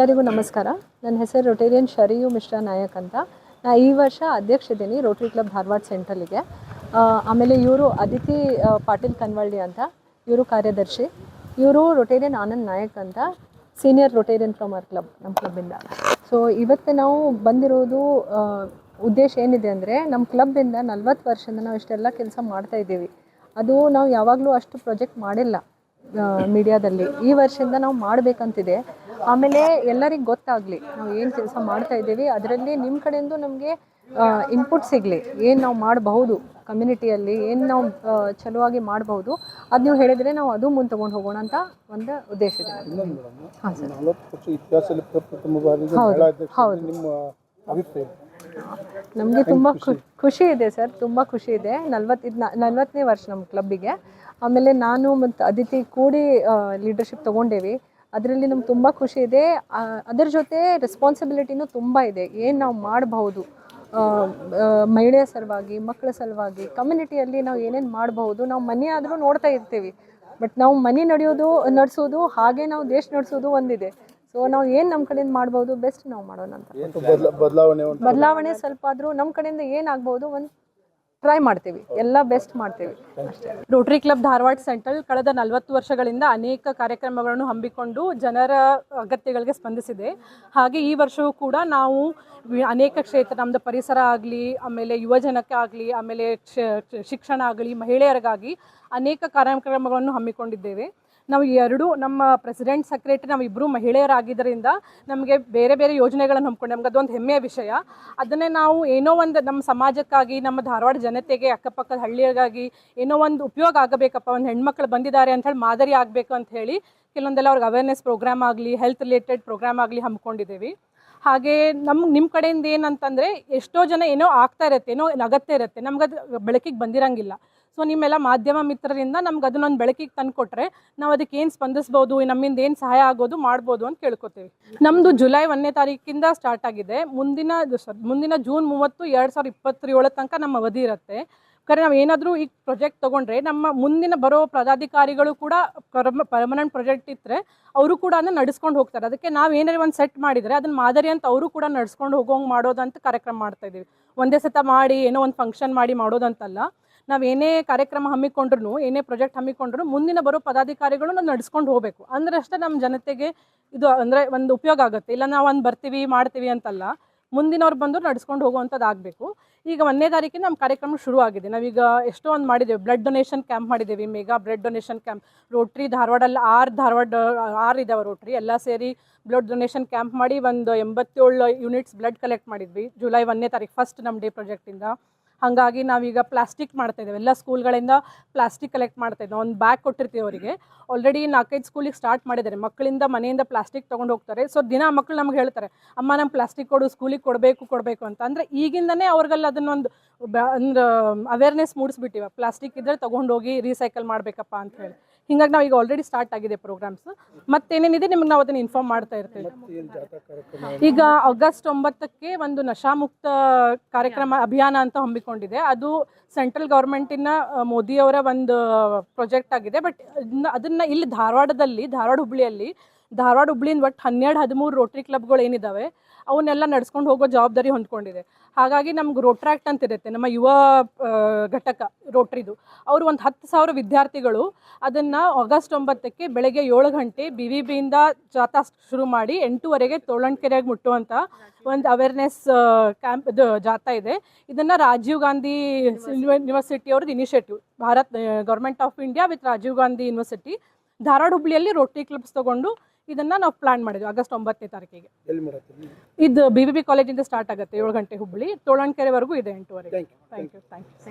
ಎಲ್ಲರಿಗೂ ನಮಸ್ಕಾರ. ನನ್ನ ಹೆಸರು ರೊಟೇರಿಯನ್ ಶರಿಯು ಮಿಶ್ರಾ ನಾಯಕ್ ಅಂತ. ನಾನು ಈ ವರ್ಷ ಅಧ್ಯಕ್ಷಿದ್ದೀನಿ ರೋಟರಿ ಕ್ಲಬ್ ಧಾರವಾಡ ಸೆಂಟ್ರಲ್ಗೆ. ಆಮೇಲೆ ಇವರು ಅದಿತಿ ಪಾಟೀಲ್ ಕನ್ವಳ್ಳಿ ಅಂತ, ಇವರು ಕಾರ್ಯದರ್ಶಿ. ಇವರು ರೊಟೇರಿಯನ್ ಆನಂದ್ ನಾಯಕ್ ಅಂತ, senior Rotarian from our club, ನಮ್ಮ ಕ್ಲಬ್ಬಿಂದ. ಸೊ ಇವತ್ತು ನಾವು ಬಂದಿರೋದು ಉದ್ದೇಶ ಏನಿದೆ ಅಂದರೆ, ನಮ್ಮ ಕ್ಲಬ್ಬಿಂದ 40 ವರ್ಷದಿಂದ ನಾವು ಇಷ್ಟೆಲ್ಲ ಕೆಲಸ ಮಾಡ್ತಾಯಿದ್ದೀವಿ. ಅದು ನಾವು ಯಾವಾಗಲೂ ಅಷ್ಟು ಪ್ರಾಜೆಕ್ಟ್ ಮಾಡಿಲ್ಲ ಮೀಡಿಯಾದಲ್ಲಿ. ಈ ವರ್ಷದಿಂದ ನಾವು ಮಾಡಬೇಕಂತಿದೆ. ಆಮೇಲೆ ಎಲ್ಲರಿಗೆ ಗೊತ್ತಾಗಲಿ ನಾವು ಏನು ಕೆಲಸ ಮಾಡ್ತಾ ಇದ್ದೀವಿ, ಅದರಲ್ಲಿ ನಿಮ್ಮ ಕಡೆಯಿಂದ ನಮಗೆ ಇನ್ಪುಟ್ ಸಿಗಲಿ, ಏನು ನಾವು ಮಾಡಬಹುದು ಕಮ್ಯುನಿಟಿಯಲ್ಲಿ, ಏನು ನಾವು ಚಲುವಾಗಿ ಮಾಡಬಹುದು, ಅದು ನೀವು ಹೇಳಿದರೆ ನಾವು ಅದು ಮುಂದೆ ತೊಗೊಂಡು ಹೋಗೋಣ ಅಂತ ಒಂದು ಉದ್ದೇಶ ಇದೆ. ಹಾಂ ಸರ್. ಹೌದು, ನಮಗೆ ತುಂಬ ಖುಷಿ ಇದೆ ಸರ್, ತುಂಬ ಖುಷಿ ಇದೆ. 40ನೇ ವರ್ಷ ನಮ್ಮ ಕ್ಲಬ್ಬಿಗೆ. ಆಮೇಲೆ ನಾನು ಮತ್ತು ಅದಿತಿ ಕೂಡಿ ಲೀಡರ್ಶಿಪ್ ತೊಗೊಂಡೇವಿ. ಅದರಲ್ಲಿ ನಮ್ಗೆ ತುಂಬ ಖುಷಿ ಇದೆ. ಅದರ ಜೊತೆ ರೆಸ್ಪಾನ್ಸಿಬಿಲಿಟಿನೂ ತುಂಬ ಇದೆ. ಏನು ನಾವು ಮಾಡಬಹುದು ಮಹಿಳೆಯ ಸಲುವಾಗಿ, ಮಕ್ಕಳ ಸಲುವಾಗಿ, ಕಮ್ಯುನಿಟಿಯಲ್ಲಿ ನಾವು ಏನೇನು ಮಾಡಬಹುದು. ನಾವು ಮನೆ ಆದರೂ ನೋಡ್ತಾ ಇರ್ತೀವಿ, ಬಟ್ ನಾವು ಮನೆ ನಡೆಸೋದು ಹಾಗೆ ನಾವು ದೇಶ ನಡೆಸೋದು ಒಂದಿದೆ. ಸೊ ನಾವು ಏನು ನಮ್ಮ ಕಡೆಯಿಂದ ಮಾಡ್ಬೋದು, ಬೆಸ್ಟ್ ನಾವು ಮಾಡೋಣ ಅಂತ. ಬದಲಾವಣೆ ಸ್ವಲ್ಪ ಆದರೂ ನಮ್ಮ ಕಡೆಯಿಂದ ಏನಾಗ್ಬೋದು ಒಂದು ಟ್ರೈ ಮಾಡ್ತೀವಿ, ಎಲ್ಲ ಬೆಸ್ಟ್ ಮಾಡ್ತೀವಿ ಅಷ್ಟೇ. ರೋಟರಿ ಕ್ಲಬ್ ಧಾರವಾಡ ಸೆಂಟ್ರಲ್ ಕಳೆದ 40 ವರ್ಷಗಳಿಂದ ಅನೇಕ ಕಾರ್ಯಕ್ರಮಗಳನ್ನು ಹಮ್ಮಿಕೊಂಡು ಜನರ ಅಗತ್ಯಗಳಿಗೆ ಸ್ಪಂದಿಸಿದೆ. ಹಾಗೆ ಈ ವರ್ಷವೂ ಕೂಡ ನಾವು ಅನೇಕ ಕ್ಷೇತ್ರ, ನಮ್ಮದು ಪರಿಸರ ಆಗಲಿ, ಆಮೇಲೆ ಯುವಜನಕ್ಕೆ ಆಗಲಿ, ಆಮೇಲೆ ಶಿಕ್ಷಣ ಆಗಲಿ, ಮಹಿಳೆಯರಿಗಾಗಿ ಅನೇಕ ಕಾರ್ಯಕ್ರಮಗಳನ್ನು ಹಮ್ಮಿಕೊಂಡಿದ್ದೇವೆ. ನಾವು ನಮ್ಮ ಪ್ರೆಸಿಡೆಂಟ್ ಸೆಕ್ರೆಟರಿ ನಾವಿಬ್ಬರು ಮಹಿಳೆಯರಾಗಿದ್ದರಿಂದ ನಮಗೆ ಬೇರೆ ಬೇರೆ ಯೋಜನೆಗಳನ್ನು ಹಮ್ಮಿಕೊಂಡು ನಮ್ಗೆ ಅದೊಂದು ಹೆಮ್ಮೆಯ ವಿಷಯ. ಅದನ್ನೇ ನಾವು ಏನೋ ಒಂದು ನಮ್ಮ ಸಮಾಜಕ್ಕಾಗಿ, ನಮ್ಮ ಧಾರವಾಡ ಜನತೆಗೆ, ಅಕ್ಕಪಕ್ಕದ ಹಳ್ಳಿಯಾಗಿ ಏನೋ ಒಂದು ಉಪಯೋಗ ಆಗಬೇಕಪ್ಪ, ಒಂದು ಹೆಣ್ಮಕ್ಳು ಬಂದಿದ್ದಾರೆ ಅಂಥೇಳಿ ಮಾದರಿ ಆಗಬೇಕು ಅಂತ ಹೇಳಿ ಕೆಲವೊಂದೆಲ್ಲ ಅವ್ರಿಗೆ ಅವೇರ್ನೆಸ್ ಪ್ರೋಗ್ರಾಮ್ ಆಗಲಿ, ಹೆಲ್ತ್ ರಿಲೇಟೆಡ್ ಪ್ರೋಗ್ರಾಮ್ ಆಗಲಿ ಹಮ್ಮಿಕೊಂಡಿದ್ದೀವಿ. ಹಾಗೆ ನಿಮ್ಮ ಕಡೆಯಿಂದ ಏನಂತಂದರೆ, ಎಷ್ಟೋ ಜನ ಏನೋ ಆಗ್ತಾ ಇರುತ್ತೆ, ಏನೋ ಅಗತ್ಯ ಇರುತ್ತೆ, ನಮ್ಗೆ ಅದು ಬೆಳಕಿಗೆ ಬಂದಿರಂಗಿಲ್ಲ. ಸೊ ನಿಮ್ಮೆಲ್ಲ ಮಾಧ್ಯಮ ಮಿತ್ರರಿಂದ ನಮ್ಗೆ ಅದನ್ನೊಂದು ಬೆಳಕಿಗೆ ತಂದು ಕೊಟ್ಟರೆ ನಾವು ಅದಕ್ಕೆ ಏನು ಸ್ಪಂದಿಸ್ಬೋದು, ನಮ್ಮಿಂದ ಏನು ಸಹಾಯ ಆಗೋದು ಮಾಡ್ಬೋದು ಅಂತ ಕೇಳ್ಕೊತೀವಿ. ನಮ್ಮದು ಜುಲೈ 1ನೇ ತಾರೀಕಿಂದ ಸ್ಟಾರ್ಟ್ ಆಗಿದೆ. ಮುಂದಿನ ಜೂನ್ 30, 2027 ತನಕ ನಮ್ಮ ಅವಧಿ ಇರುತ್ತೆ. ಖರೆ ನಾವು ಏನಾದರೂ ಈ ಪ್ರಾಜೆಕ್ಟ್ ತೊಗೊಂಡ್ರೆ ನಮ್ಮ ಮುಂದಿನ ಬರೋ ಪದಾಧಿಕಾರಿಗಳು ಕೂಡ ಪರ್ಮನೆಂಟ್ ಪ್ರಾಜೆಕ್ಟ್ ಇದ್ದರೆ ಅವರು ಕೂಡ ಅದನ್ನು ನಡೆಸ್ಕೊಂಡು ಹೋಗ್ತಾರೆ. ಅದಕ್ಕೆ ನಾವು ಏನಾದ್ರು ಒಂದು ಸೆಟ್ ಮಾಡಿದರೆ ಅದನ್ನು ಮಾದರಿ ಅಂತ ಅವರು ಕೂಡ ನಡೆಸ್ಕೊಂಡು ಹೋಗೋಂಗೆ ಮಾಡೋದಂತ ಕಾರ್ಯಕ್ರಮ ಮಾಡ್ತಾಯಿದ್ದೀವಿ. ಒಂದೇ ಸತ ಮಾಡಿ ಏನೋ ಒಂದು ಫಂಕ್ಷನ್ ಮಾಡಿ ಮಾಡೋದಂತಲ್ಲ. ನಾವು ಏನೇ ಕಾರ್ಯಕ್ರಮ ಹಮ್ಮಿಕೊಂಡ್ರು, ಏನೇ ಪ್ರಾಜೆಕ್ಟ್ ಹಮ್ಮಿಕೊಂಡ್ರು ಮುಂದಿನ ಬರೋ ಪದಾಧಿಕಾರಿಗಳು ನಾವು ನಡೆಸ್ಕೊಂಡು ಹೋಗಬೇಕು. ಅಂದ್ರೆ ಅಷ್ಟೇ ನಮ್ಮ ಜನತೆಗೆ ಇದು ಅಂದರೆ ಒಂದು ಉಪಯೋಗ ಆಗುತ್ತೆ. ಇಲ್ಲ ನಾವು ಒಂದು ಬರ್ತೀವಿ ಮಾಡ್ತೀವಿ ಅಂತಲ್ಲ, ಮುಂದಿನವ್ರು ಬಂದು ನಡೆಸ್ಕೊಂಡು ಹೋಗುವಂಥದ್ದು ಆಗಬೇಕು. ಈಗ 1ನೇ ತಾರೀಕಿನ ನಮ್ಮ ಕಾರ್ಯಕ್ರಮ ಶುರು ಆಗಿದೆ. ನಾವೀಗ ಎಷ್ಟೋ ಒಂದು ಮಾಡಿದ್ದೇವೆ. ಬ್ಲಡ್ ಡೊನೇಷನ್ ಕ್ಯಾಂಪ್ ಮಾಡಿದ್ದೇವೆ, mega blood donation camp. Rotary ಧಾರವಾಡಲ್ಲಿ 6 ಇದ್ದಾವೆ ರೋಟ್ರಿ, ಎಲ್ಲ ಸೇರಿ ಬ್ಲಡ್ ಡೊನೇಷನ್ ಕ್ಯಾಂಪ್ ಮಾಡಿ ಒಂದು 87 ಯೂನಿಟ್ಸ್ ಬ್ಲಡ್ ಕಲೆಕ್ಟ್ ಮಾಡಿದ್ವಿ ಜುಲೈ 1ನೇ ತಾರೀಕು, ಫಸ್ಟ್ ನಮ್ಮ ಡೇ ಪ್ರಾಜೆಕ್ಟಿಂದ. ಹಾಗಾಗಿ ನಾವೀಗ ಪ್ಲಾಸ್ಟಿಕ್ ಮಾಡ್ತಾಯಿದ್ದೇವೆ. ಎಲ್ಲ ಸ್ಕೂಲ್ಗಳಿಂದ ಪ್ಲಾಸ್ಟಿಕ್ ಕಲೆಕ್ಟ್ ಮಾಡ್ತಾಯಿದ್ದೇವೆ. ಒಂದು ಬ್ಯಾಗ್ ಕೊಟ್ಟಿರ್ತೀವಿ ಅವರಿಗೆ. ಆಲ್ರೆಡಿ 4-5 ಸ್ಕೂಲಿಗೆ ಸ್ಟಾರ್ಟ್ ಮಾಡಿದ್ದಾರೆ. ಮಕ್ಕಳಿಂದ ಮನೆಯಿಂದ ಪ್ಲಾಸ್ಟಿಕ್ ತೊಗೊಂಡು ಹೋಗ್ತಾರೆ. ಸೊ ದಿನ ಮಕ್ಕಳು ನಮ್ಗೆ ಹೇಳ್ತಾರೆ, ಅಮ್ಮ ನಮ್ಮ ಪ್ಲಾಸ್ಟಿಕ್ ಕೊಡು, ಸ್ಕೂಲಿಗೆ ಕೊಡಬೇಕು ಅಂತ. ಅಂದರೆ ಈಗಿಂದನೇ ಅವ್ರಿಗೆಲ್ಲ ಅದನ್ನೊಂದು ಅಂದ್ರೆ ಅವೇರ್ನೆಸ್ ಮೂಡಿಸ್ಬಿಟ್ಟಿವ, ಪ್ಲಾಸ್ಟಿಕ್ ಇದ್ದರೆ ತೊಗೊಂಡೋಗಿ ರೀಸೈಕಲ್ ಮಾಡಬೇಕಪ್ಪ ಅಂತ ಹೇಳಿ. ಹಿಂಗಾಗಿ ನಾವು ಈಗ ಆಲ್ರೆಡಿ ಸ್ಟಾರ್ಟ್ ಆಗಿದೆ ಪ್ರೋಗ್ರಾಮ್ಸ್. ಮತ್ತೇನೇನಿದೆ ನಿಮ್ಗೆ ನಾವು ಅದನ್ನು ಇನ್ಫಾರ್ಮ್ ಮಾಡ್ತಾ ಇರ್ತೀವಿ. ಈಗ ಆಗಸ್ಟ್ 9ಕ್ಕೆ ಒಂದು ನಶಾಮುಕ್ತ ಕಾರ್ಯಕ್ರಮ ಅಭಿಯಾನ ಅಂತ ಹಮ್ಮಿಕೊಂಡಿದೆ. ಅದು ಸೆಂಟ್ರಲ್ ಗೌರ್ಮೆಂಟಿನ ಮೋದಿಯವರ ಒಂದು ಪ್ರಾಜೆಕ್ಟ್ ಆಗಿದೆ. ಬಟ್ ಅದನ್ನು ಇಲ್ಲಿ ಧಾರವಾಡ ಹುಬ್ಳಿಯಿಂದ ಒಟ್ಟು 12-13 ರೋಟರಿ ಕ್ಲಬ್ಗಳು ಏನಿದ್ದಾವೆ ಅವನ್ನೆಲ್ಲ ನಡ್ಸ್ಕೊಂಡು ಹೋಗೋ ಜವಾಬ್ದಾರಿ ಹೊಂದ್ಕೊಂಡಿದೆ. ಹಾಗಾಗಿ ನಮ್ಗೆ ರೋಟ್ರಾಕ್ಟ್ ಅಂತ ಇರುತ್ತೆ, ನಮ್ಮ ಯುವ ಘಟಕ ರೋಟ್ರಿದು. ಅವರು ಒಂದು 10,000 ವಿದ್ಯಾರ್ಥಿಗಳು ಅದನ್ನು ಆಗಸ್ಟ್ 9ಕ್ಕೆ ಬೆಳಗ್ಗೆ 7 ಗಂಟೆ BVBಯಿಂದ ಜಾಥಾ ಶುರು ಮಾಡಿ 8ವರೆಗೆ ತೋಳಂಕೆರೆಗೆ ಮುಟ್ಟುವಂಥ ಒಂದು ಅವೇರ್ನೆಸ್ ಕ್ಯಾಂಪ್ ಇದು ಜಾಥಾ ಇದೆ. ಇದನ್ನು ರಾಜೀವ್ ಗಾಂಧಿ ಯೂನಿವರ್ಸಿಟಿ ಅವ್ರದ್ದು initiative, government of India with Rajiv Gandhi university Dharwad ಹುಬ್ಳಿಯಲ್ಲಿ ರೋಟರಿ ಕ್ಲಬ್ಸ್ ತೊಗೊಂಡು ಇದನ್ನು ನಾವು ಪ್ಲಾನ್ ಮಾಡಿದ್ವಿ ಆಗಸ್ಟ್ 9ನೇ ತಾರೀಕಿಗೆ. ಇದು BVB ಕಾಲೇಜಿಂದ ಸ್ಟಾರ್ಟ್ ಆಗುತ್ತೆ 7 ಗಂಟೆ ಹುಬ್ಳಿ, ತೋಳಂಕೆರೆವರೆಗೂ ಇದೆ 8ವರೆಗೆ. Thank you.